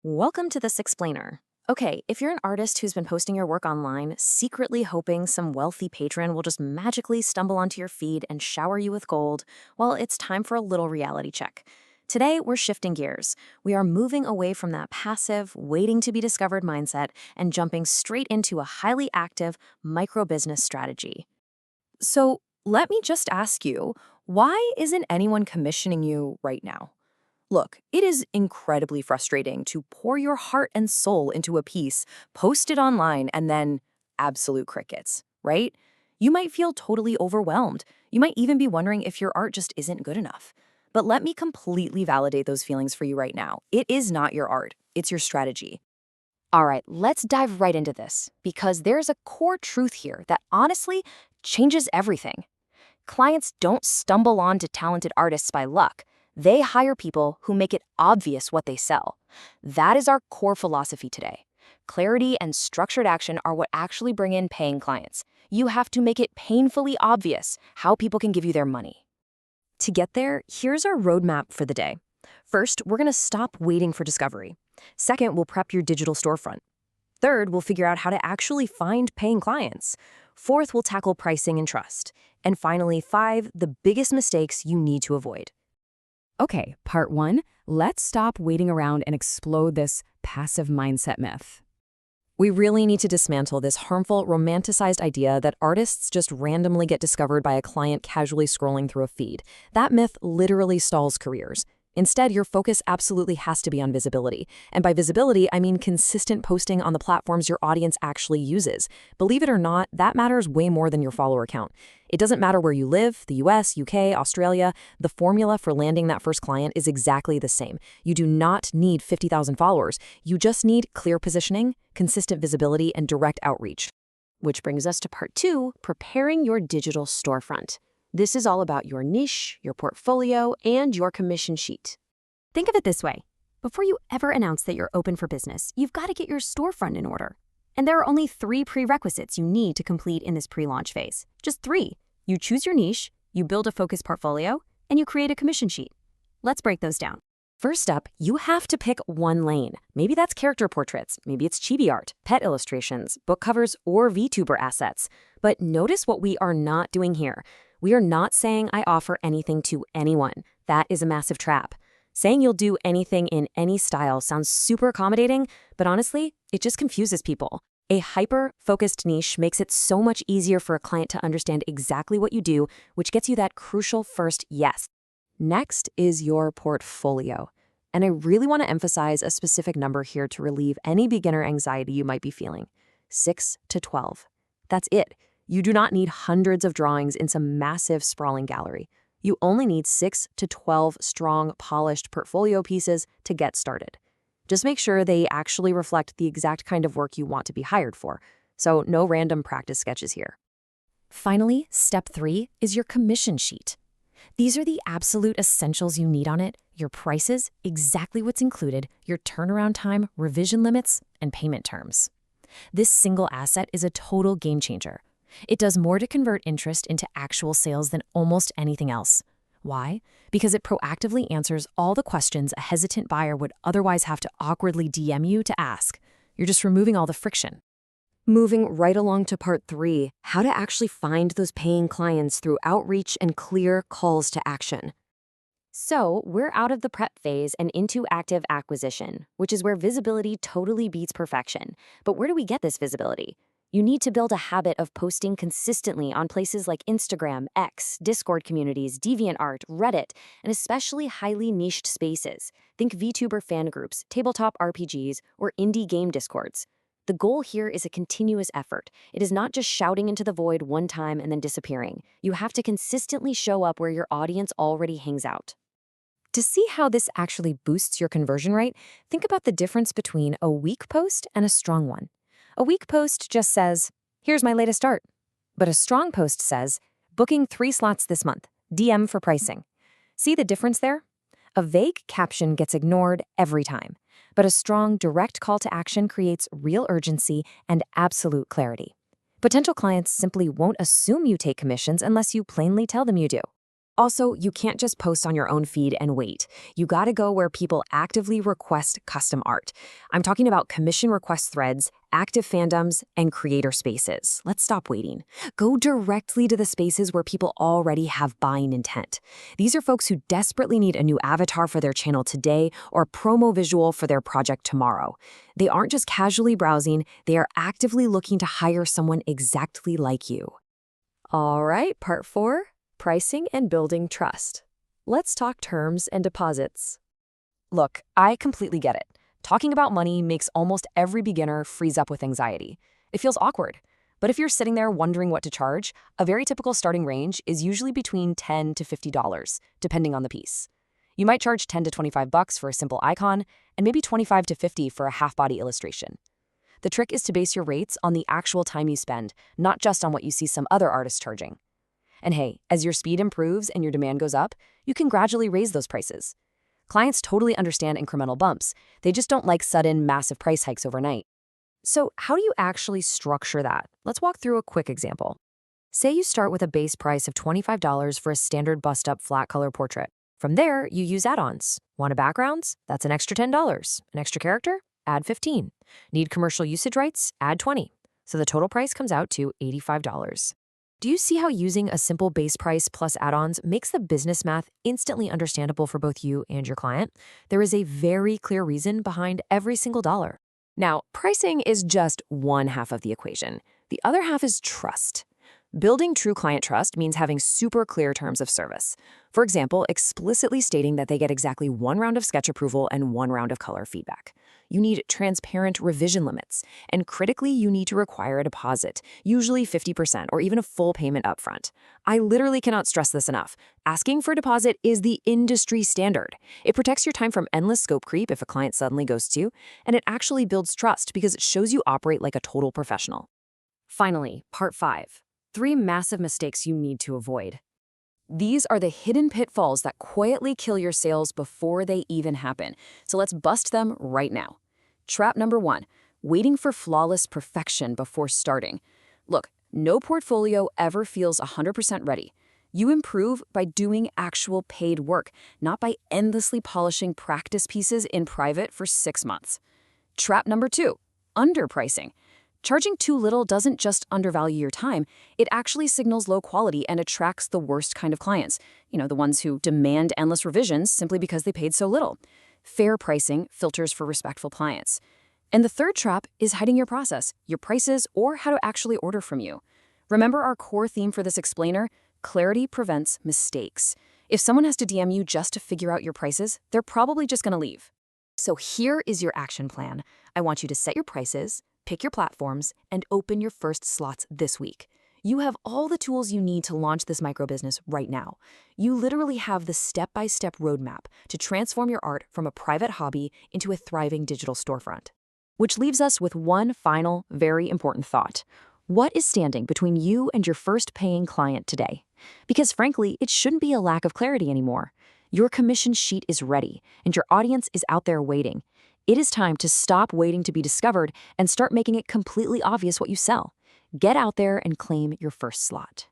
Welcome to This Explainer. Okay, if you're an artist who's been posting your work online, secretly hoping some wealthy patron will just magically stumble onto your feed and shower you with gold, well, it's time for a little reality check. Today, we're shifting gears. We are moving away from that passive, waiting to be discovered mindset and jumping straight into a highly active micro business strategy. So, let me just ask you, why isn't anyone commissioning you right now? Look, it is incredibly frustrating to pour your heart and soul into a piece, post it online, and then absolute crickets, right? You might feel totally overwhelmed. You might even be wondering if your art just isn't good enough. But let me completely validate those feelings for you right now. It is not your art, it's your strategy. All right, let's dive right into this because there's a core truth here that honestly changes everything. Clients don't stumble onto talented artists by luck. They hire people who make it obvious what they sell. That is our core philosophy today. Clarity and structured action are what actually bring in paying clients. You have to make it painfully obvious how people can give you their money. To get there, here's our roadmap for the day. First, we're going to stop waiting for discovery. Second, we'll prep your digital storefront. Third, we'll figure out how to actually find paying clients. Fourth, we'll tackle pricing and trust. And finally, 5, the biggest mistakes you need to avoid. Okay, part 1, let's stop waiting around and explode this passive mindset myth. We really need to dismantle this harmful, romanticized idea that artists just randomly get discovered by a client casually scrolling through a feed. That myth literally stalls careers. Instead, your focus absolutely has to be on visibility. And by visibility, I mean consistent posting on the platforms your audience actually uses. Believe it or not, that matters way more than your follower count. It doesn't matter where you live, the US, UK, Australia, the formula for landing that first client is exactly the same. You do not need 50,000 followers. You just need clear positioning, consistent visibility, and direct outreach. Which brings us to part 2, preparing your digital storefront. This is all about your niche, your portfolio, and your commission sheet. Think of it this way. Before you ever announce that you're open for business, you've got to get your storefront in order. And there are only 3 prerequisites you need to complete in this pre-launch phase. Just 3. You choose your niche, you build a focused portfolio, and you create a commission sheet. Let's break those down. First up, you have to pick one lane. Maybe that's character portraits, maybe it's chibi art, pet illustrations, book covers, or VTuber assets. But notice what we are not doing here. We are not saying I offer anything to anyone. That is a massive trap. Saying you'll do anything in any style sounds super accommodating, but honestly, it just confuses people. A hyper-focused niche makes it so much easier for a client to understand exactly what you do, which gets you that crucial first yes. Next is your portfolio. And I really want to emphasize a specific number here to relieve any beginner anxiety you might be feeling. 6 to 12. That's it. You do not need hundreds of drawings in some massive, sprawling gallery. You only need 6 to 12 strong, polished portfolio pieces to get started. Just make sure they actually reflect the exact kind of work you want to be hired for. So no random practice sketches here. Finally, step 3 is your commission sheet. These are the absolute essentials you need on it: your prices, exactly what's included, your turnaround time, revision limits, and payment terms. This single asset is a total game changer. It does more to convert interest into actual sales than almost anything else. Why? Because it proactively answers all the questions a hesitant buyer would otherwise have to awkwardly DM you to ask. You're just removing all the friction. Moving right along to part 3, how to actually find those paying clients through outreach and clear calls to action. So, we're out of the prep phase and into active acquisition, which is where visibility totally beats perfection. But where do we get this visibility? You need to build a habit of posting consistently on places like Instagram, X, Discord communities, DeviantArt, Reddit, and especially highly niched spaces. Think VTuber fan groups, tabletop RPGs, or indie game discords. The goal here is a continuous effort. It is not just shouting into the void one time and then disappearing. You have to consistently show up where your audience already hangs out. To see how this actually boosts your conversion rate, think about the difference between a weak post and a strong one. A weak post just says, "Here's my latest art." But a strong post says, "Booking 3 slots this month. DM for pricing." See the difference there? A vague caption gets ignored every time, but a strong, direct call to action creates real urgency and absolute clarity. Potential clients simply won't assume you take commissions unless you plainly tell them you do. Also, you can't just post on your own feed and wait. You gotta go where people actively request custom art. I'm talking about commission request threads, active fandoms, and creator spaces. Let's stop waiting. Go directly to the spaces where people already have buying intent. These are folks who desperately need a new avatar for their channel today or a promo visual for their project tomorrow. They aren't just casually browsing, they are actively looking to hire someone exactly like you. All right, part 4. Pricing and building trust. Let's talk terms and deposits. Look, I completely get it. Talking about money makes almost every beginner freeze up with anxiety. It feels awkward. But if you're sitting there wondering what to charge, a very typical starting range is usually between $10 to $50, depending on the piece. You might charge $10 to $25 for a simple icon, and maybe $25 to $50 for a half-body illustration. The trick is to base your rates on the actual time you spend, not just on what you see some other artists charging. And hey, as your speed improves and your demand goes up, you can gradually raise those prices. Clients totally understand incremental bumps. They just don't like sudden, massive price hikes overnight. So how do you actually structure that? Let's walk through a quick example. Say you start with a base price of $25 for a standard bust-up flat color portrait. From there, you use add-ons. Want a backgrounds? That's an extra $10. An extra character? Add $15. Need commercial usage rights? Add $20. So the total price comes out to $85. Do you see how using a simple base price plus add-ons makes the business math instantly understandable for both you and your client? There is a very clear reason behind every single dollar. Now, pricing is just one half of the equation. The other half is trust. Building true client trust means having super clear terms of service. For example, explicitly stating that they get exactly one round of sketch approval and one round of color feedback. You need transparent revision limits, and critically, you need to require a deposit, usually 50% or even a full payment upfront. I literally cannot stress this enough. Asking for a deposit is the industry standard. It protects your time from endless scope creep if a client suddenly ghosts you, and it actually builds trust because it shows you operate like a total professional. Finally, part 5. 3 massive mistakes you need to avoid. These are the hidden pitfalls that quietly kill your sales before they even happen. So let's bust them right now. Trap number 1, waiting for flawless perfection before starting. Look, no portfolio ever feels 100% ready. You improve by doing actual paid work, not by endlessly polishing practice pieces in private for 6 months. Trap number 2, underpricing. Charging too little doesn't just undervalue your time, it actually signals low quality and attracts the worst kind of clients. The ones who demand endless revisions simply because they paid so little. Fair pricing filters for respectful clients. And the third trap is hiding your process, your prices, or how to actually order from you. Remember our core theme for this explainer? Clarity prevents mistakes. If someone has to DM you just to figure out your prices, they're probably just going to leave. So here is your action plan. I want you to set your prices, pick your platforms, and open your first slots this week. You have all the tools you need to launch this microbusiness right now. You literally have the step-by-step roadmap to transform your art from a private hobby into a thriving digital storefront. Which leaves us with one final, very important thought. What is standing between you and your first paying client today? Because frankly, it shouldn't be a lack of clarity anymore. Your commission sheet is ready, and your audience is out there waiting. It is time to stop waiting to be discovered and start making it completely obvious what you sell. Get out there and claim your first slot.